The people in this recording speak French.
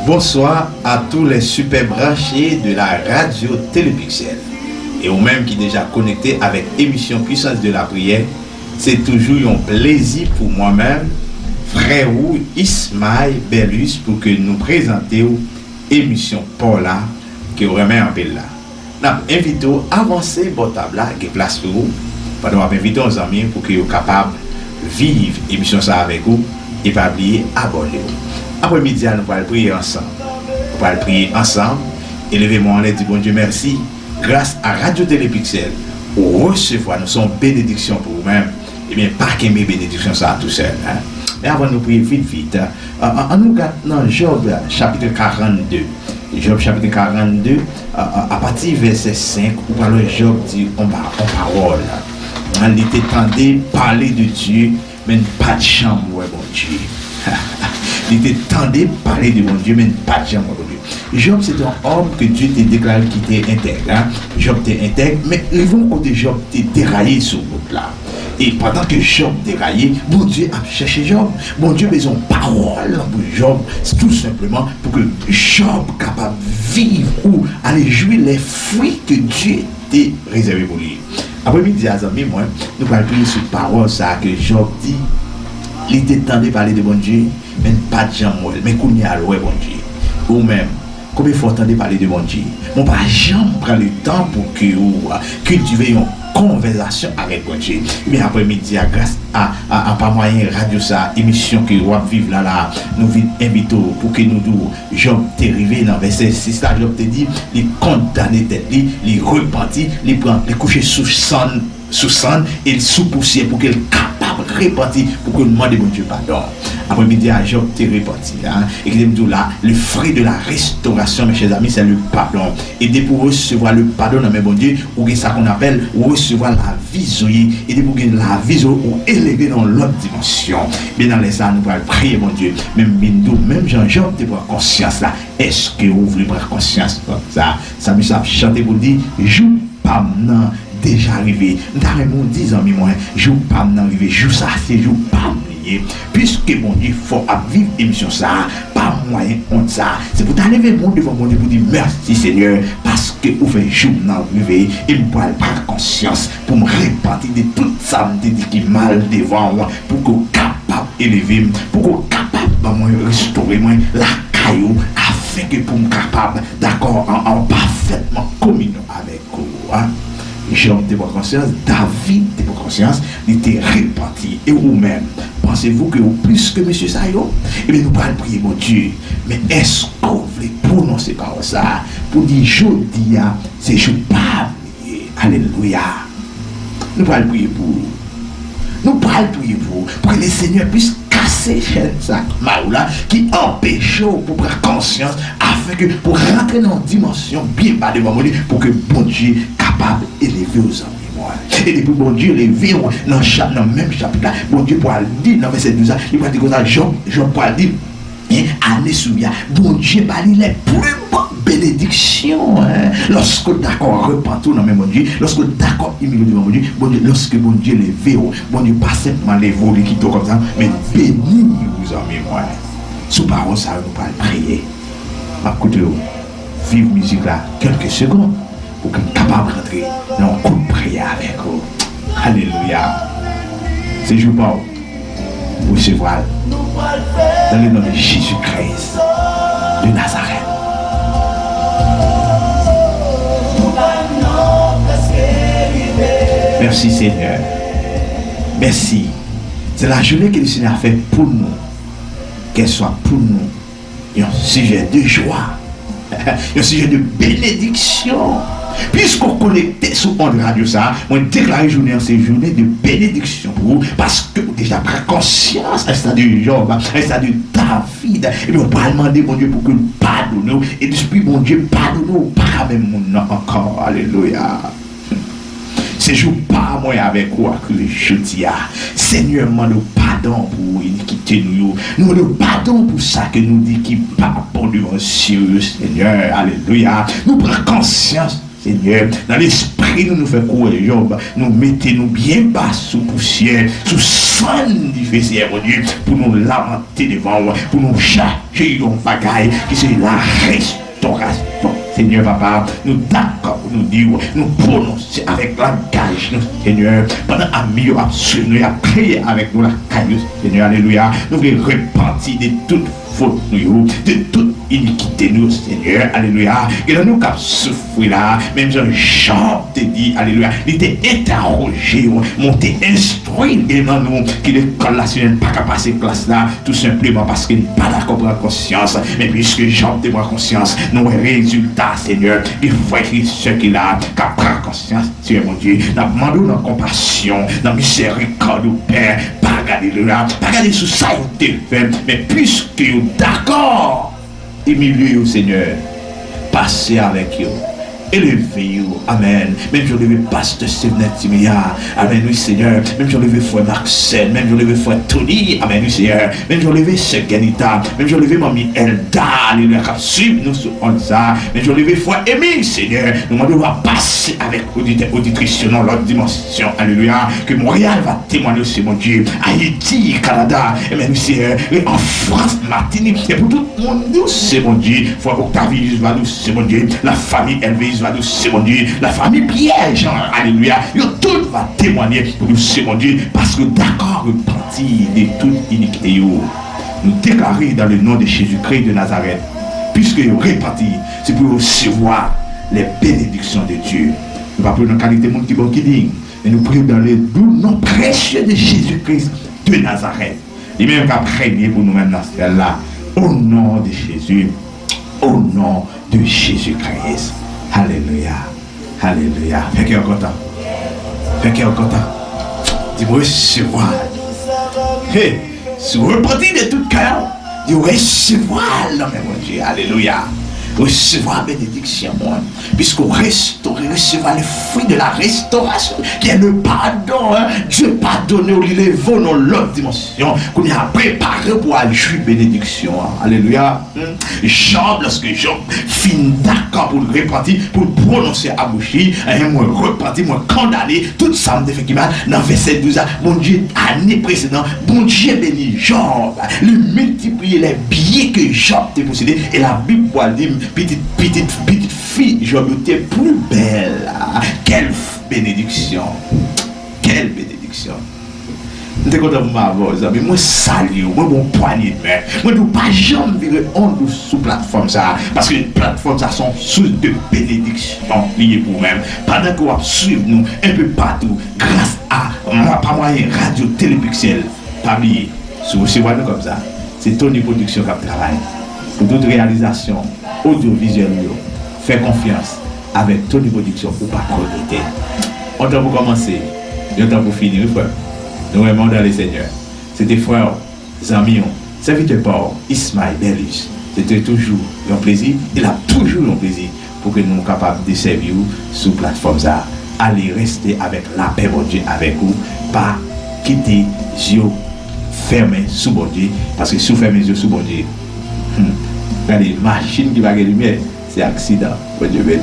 Bonsoir à tous les super branchés de la radio Télépixel. Et aux mêmes qui déjà connectés avec émission Puissance de la prière, c'est toujours un plaisir pour moi-même, frère Ismaël Bellus, pour que nous présentions émission Paula qui remet en pile là. Nous invitons à avancer votre table là, qui est place pour vous, pour nous inviter nos amis pour qu'ils soient capables de vivre l'émission ça avec vous et pas oublier abonnez-vous. Après-midi, nous allons prier ensemble. Nous allons prier ensemble. Élevez-moi en l'air du bon Dieu, merci. Grâce à Radio Télépixel, nous recevons, nous sommes bénédictions pour vous-même. Eh bien, pas que mes bénédictions, ça tout seul. Hein? Mais avant de nous prier vite, en nous regardant dans Job chapitre 42. Job chapitre 42, à partir du verset 5, où parle Job dit en parole. Il était tenté parler de Dieu, mais pas de chambre, ouais, bon Dieu. Il était tenté parler de mon Dieu, mais pas de chambre, bon Dieu. Job, c'est un homme que Dieu t'a déclaré qui était intègre. Hein? Job était intègre, mais ils vont côté Job t'es déraillé sur route là. Et pendant que Job déraillé, bon Dieu a cherché Job. Bon Dieu a besoin de parole pour Job, tout simplement pour que Job capable de vivre ou aller jouer les fruits que Dieu t'a réservé pour lui. Après-midi, à amis, moi, nous allons prier sur parole ça que Job dit. Il était temps de parler de bon Dieu, mais pas de gens, mais qu'on y a loué bon Dieu. Ou même, combien il faut entendre parler de bon Dieu. Mon pas jamais prendre le temps pour que vous cultivez une conversation avec bon Dieu. Mais après-midi, grâce à pas moyen radio ça, émission que vous vivre là, nous invitons pour que nous nous, Job t'est arrivé dans verset 6 là, Job te dit, il condamné tête, il repentit, il prend, il couche sous sang et sous poussière pour qu'elle capable de repentir pour que nous demande bon Dieu pardon. Après-midi, Job t'est repenti. Hein? Et que nous là, le fruit de la restauration, mes chers amis, c'est le pardon. Et dès pour recevoir le pardon, mes bon Dieu, ou ça qu'on appelle recevoir la vie, et dès pour gagner la vie ou élever dans l'autre dimension. Bien dans les ça, nous allons prier, mon Dieu. Même Jean-Job, tu prends conscience là. Est-ce que vous voulez prendre conscience ça me a chanté pour dire, joue pas maintenant. Déjà arrivé, nous 10 ans, mais moi, je ne pas arrivé, je ça, c'est je pas oublier. Puisque mon Dieu, il faut vivre l'émission ça, pas moyen honte ça. C'est pour t'enlever mon devant mon Dieu pour dire merci Seigneur, parce que vous faites jour arrivé et vous pouvez prendre conscience pour me repentir de tout ça, me dit qui mal devant moi, pour que vous capable d'élever, pour que vous capable de restaurer la caillou, afin que pour me capable, d'accord, en parfaitement communion avec vous. Hein? Job de votre conscience, David de votre conscience, il était réparti. Et vous-même, pensez-vous que plus que M. Sayo, eh bien nous allons prier mon Dieu. Mais est-ce que vous voulez prononcer par ça pour dire jeudi, c'est je pas prier. Alléluia. Nous allons prier pour vous. Nous allons prier pour que le Seigneur puisse casser ça là qui empêche pour prendre conscience afin que pour rentrer dans une dimension bien bas devant moi pour que bon Dieu capable d'élever aux amis. Et depuis bon Dieu lever dans le même chapitre là, bon Dieu pour dire dans verset 12 il va dire comme ça, Jean pour dire allez souviens, bon Dieu va dire les plus bonnes bénédictions lorsque d'accord repentir dans mon Dieu, lorsque d'accord humilié devant mon Dieu, bon Dieu, lorsque bon Dieu levé, bon Dieu pas simplement les voler qui comme ça, mais béni vous amis moi. Sous parole ça nous pas prier. Écoutez, vive musique là quelques secondes pour qu'on soit capable de rentrer dans un coup de prière avec vous. Alléluia. C'est jour pas vous recevoir dans le nom de Jésus-Christ de Nazareth. Merci Seigneur. Merci. C'est la journée que le Seigneur a fait pour nous. Qu'elle soit pour nous un sujet de joie, un sujet de bénédiction. Puisqu'on connecte sur Onde Radio ça, on déclare journée en ces journées de bénédiction pour vous, parce que vous déjà pris conscience à ça de Job, à ça de David, et on va demander mon Dieu pour que nous pardonnons, et depuis mon Dieu pardonne-nous, pas même mon nom encore. Alléluia. C'est jour pas moi avec quoi que je dis. Seigneur, nous pardon pour l'iniquité nous. Nous pardon pour ça que nous dit qui pas bon devant Dieu, Seigneur. Alléluia. Nous prenons conscience Seigneur, dans l'esprit, nous faisons courir, nous mettons bien bas sous poussière, sous sang du Seigneur, mon Dieu, pour nous lamenter devant, pour nous chercher dans bagaille, qui c'est la restauration. Seigneur Papa, nous d'accord, nous dire, nous prononcer avec langage, nous, Seigneur, pendant un milieu absolu, nous avons prié avec nous la caillou, Seigneur, alléluia, nous voulons repentir de toute faute, nous, de toute iniquité, nous, Seigneur, alléluia, et là, nous avons souffert là, même Jean te dit, alléluia, il était interrogé, monté, instruit, et dans nous, qui l'école là, n'est pas qu'à passer classe là, tout simplement parce qu'il n'est pas d'accord pour la conscience, mais puisque Jean te voit conscience, nous, résultat, Seigneur, il faut que ce qu'il a, qu'à prendre conscience, Seigneur mon Dieu, nous demandons dans compassion, dans miséricorde au Père, pas regarder le là, pas regarder sous ça, mais puisque d'accord, et milieu, Seigneur, passez avec eux. Élevez-vous, amen. Même je levais pasteur Sébnet Timia, amen, oui Seigneur. Même je levais frère Marcel, même je levais frère Tony, amen, oui Seigneur. Même je levais Sœur Ganita, même je levais mamie Elda, alléluia, qui suivre nous sur ça. Même je levais frère Émile, Seigneur. Nous devons passer avec auditrice dans l'autre dimension, alléluia. Que Montréal va témoigner aussi, mon Dieu. Haïti, Canada, amen, oui Seigneur. Et en France, Martinique, et pour tout le monde, nous, c'est mon Dieu. Frère Octavie, c'est mon Dieu. La famille Elvise, c'est mon Dieu, la famille Pierre, Jean, alléluia, tout va témoigner pour nous, c'est mon Dieu, parce que d'accord, repentir de toute iniquité, nous déclarer dans le nom de Jésus-Christ de Nazareth, puisque repentir, c'est pour recevoir les bénédictions de Dieu. Nous ne parlons pas de qualité de monde qui dit, mais nous prions dans le doux nom précieux de Jésus-Christ de Nazareth. Et même qu'à prier pour nous-mêmes dans ce cas-là, au nom de Jésus, au nom de Jésus-Christ. Alléluia. Alléluia. Fais qu'il y a content. Fais qu'il y a content. Dis-moi recevoir. Hey, si vous repentez de tout cœur, dis-moi recevoir l'homme, mon Dieu. Alléluia. Recevoir bénédiction, moi. Puisqu'on restaure, recevoir le fruit de la restauration, qui est le pardon. Hein? Dieu pardonne, au lieu dans l'autre dimension, qu'on a préparé pour aller jouer bénédiction. Hein? Alléluia. Job, lorsque Job finit d'accord pour le repentir, pour le prononcer à bouche, moi repentir, moi condamné, tout ça me fait qui m'a dans verset 12, mon Dieu, année précédente, bon Dieu béni Job, lui multiplier les biens que Job t'a possédé, et la Bible dit, petite fille, Job était plus belle. Quelle bénédiction. Quelle bénédiction. Je suis content de m'avoir, mais moi salue, moi mon poignet de main. Moi je ne peux pas jamais virer honte sous plateforme ça. Parce que les plateformes ça sont source de bénédiction liées pour vous-même. Pendant que vous suivez nous un peu partout, grâce à moi, pas moyen radio Télépixel. Pas oublier, si vous suivez nous comme ça, c'est Tony Production qui travaille. Pour toute réalisation audiovisuelle, fais confiance avec Tony Production pour pas connecter. On doit pour commencer, on doit pour finir, frère. Nous aimons dans les Seigneurs. C'était frère Zamion, serviteur Paul, Ismaël Belis. C'était toujours un plaisir, il a toujours un plaisir pour que nous soyons capables de servir sur plateforme ça. Allez rester avec la paix, mon Dieu, avec vous, pas quitter les yeux fermés sous mon Dieu, parce que si vous fermez les yeux sous mon Dieu, regardez, machine qui va gagner lumière, c'est accident. Bon Dieu, béni.